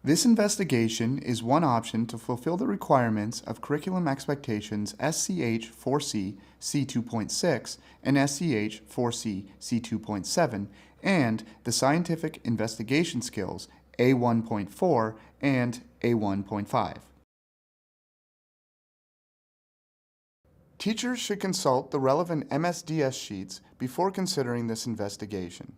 This investigation is one option to fulfill the requirements of Curriculum Expectations SCH 4C C2.6 and SCH 4C C2.7 and the Scientific Investigation Skills A1.4 and A1.5. Teachers should consult the relevant MSDS sheets before considering this investigation.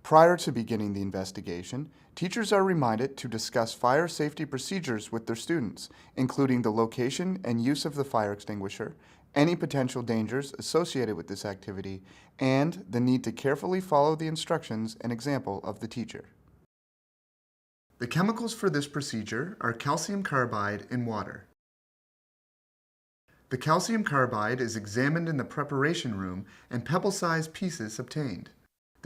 Prior to beginning the investigation, teachers are reminded to discuss fire safety procedures with their students, including the location and use of the fire extinguisher, any potential dangers associated with this activity, and the need to carefully follow the instructions and example of the teacher. The chemicals for this procedure are calcium carbide and water. The calcium carbide is examined in the preparation room and pebble-sized pieces obtained.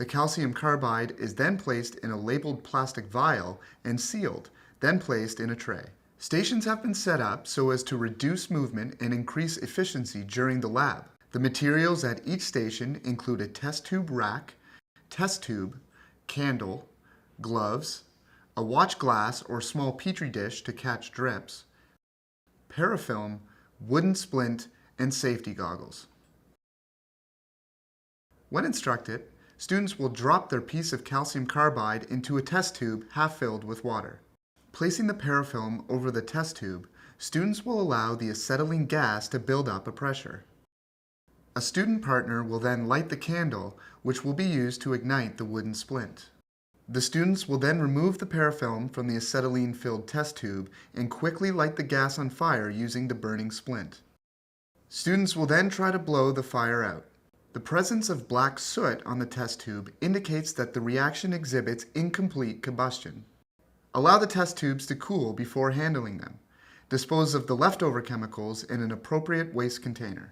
The calcium carbide is then placed in a labeled plastic vial and sealed, then placed in a tray. Stations have been set up so as to reduce movement and increase efficiency during the lab. The materials at each station include a test tube rack, test tube, candle, gloves, a watch glass or small petri dish to catch drips, parafilm, wooden splint, and safety goggles. When instructed, students will drop their piece of calcium carbide into a test tube half filled with water. Placing the parafilm over the test tube, students will allow the acetylene gas to build up a pressure. A student partner will then light the candle, which will be used to ignite the wooden splint. The students will then remove the parafilm from the acetylene-filled test tube and quickly light the gas on fire using the burning splint. Students will then try to blow the fire out. The presence of black soot on the test tube indicates that the reaction exhibits incomplete combustion. Allow the test tubes to cool before handling them. Dispose of the leftover chemicals in an appropriate waste container.